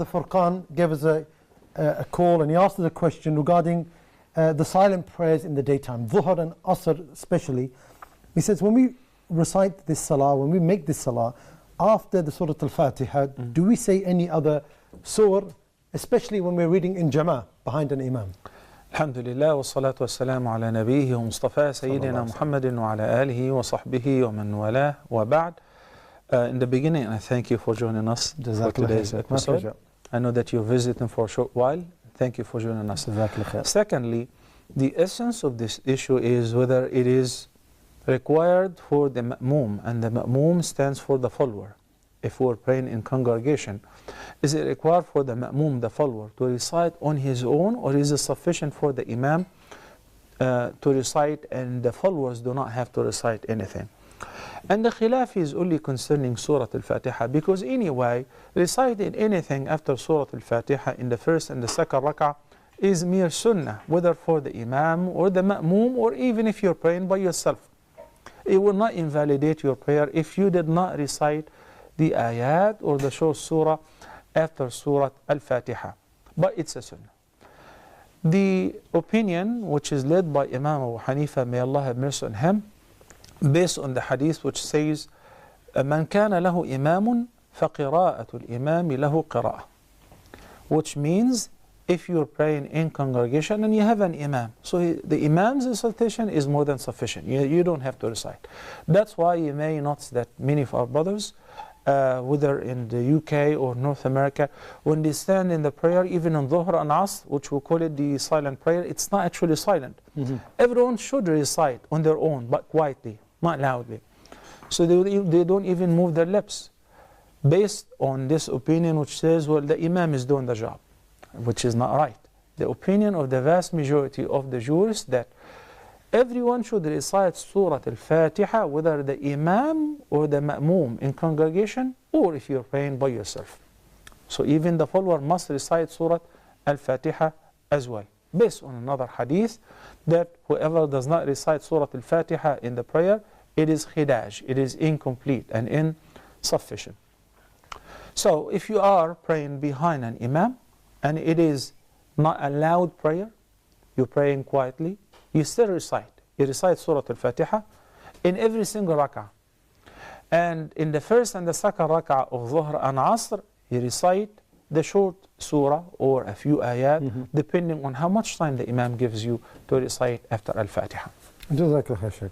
Brother Furqan gave us a call, and he asked us a question regarding the silent prayers in the daytime, Dhuhr and Asr especially. He says, when we recite this Salah, when we make this Salah, after the Surah Al Fatiha, do we say any other surah, especially when we're reading in Jama'ah behind an Imam? Alhamdulillah, wa salatu wa salamu ala nabiyhi wa Mustafa Sayyidina Muhammadin wa ala alihi wa sahbihi wa man wala wa ba'd. In the beginning, I thank you for joining us for today's episode. I know that you're visiting for a short while. Thank you for joining us. Secondly, the essence of this issue is whether it is required for the ma'moom, and the ma'moom stands for the follower. If we're praying in congregation, is it required for the ma'moom, the follower, to recite on his own, or is it sufficient for the imam to recite and the followers do not have to recite anything? And the khilaf is only concerning Surah Al Fatiha, because anyway, reciting anything after Surah Al Fatiha in the first and the second rak'ah is mere sunnah, whether for the imam or the ma'moom, or even if you're praying by yourself. It will not invalidate your prayer if you did not recite the ayat or the short surah after Surah Al Fatiha, but it's a sunnah. The opinion which is led by Imam Abu Hanifa, may Allah have mercy on him, based on the hadith which says, "Man kana lahu imamun faqira'atul imami lahu qira'ah," which means if you're praying in congregation and you have an imam, so the imam's recitation is more than sufficient. You don't have to recite. That's why you may notice that many of our brothers, whether in the UK or North America, when they stand in the prayer, even on Dhuhr and Asr, which we call it the silent prayer, it's not actually silent. Everyone should recite on their own, but quietly, not loudly. So they don't even move their lips, based on this opinion which says, well, the imam is doing the job, which is not right. The opinion of the vast majority of the jurists that everyone should recite Surah Al Fatiha, whether the imam or the ma'moom in congregation, or if you're praying by yourself. So even the follower must recite Surah Al Fatiha as well, based on another hadith that whoever does not recite Surah Al Fatiha in the prayer, it is khidaj, it is incomplete and insufficient. So if you are praying behind an imam and it is not a loud prayer, you're praying quietly, you still recite. You recite Surah Al Fatiha in every single rak'ah. And in the first and the second rak'ah of Dhuhr and Asr, you recite the short surah or a few ayat, depending on how much time the imam gives you to recite after Al Fatiha. Jazakallah khair, Sheikh.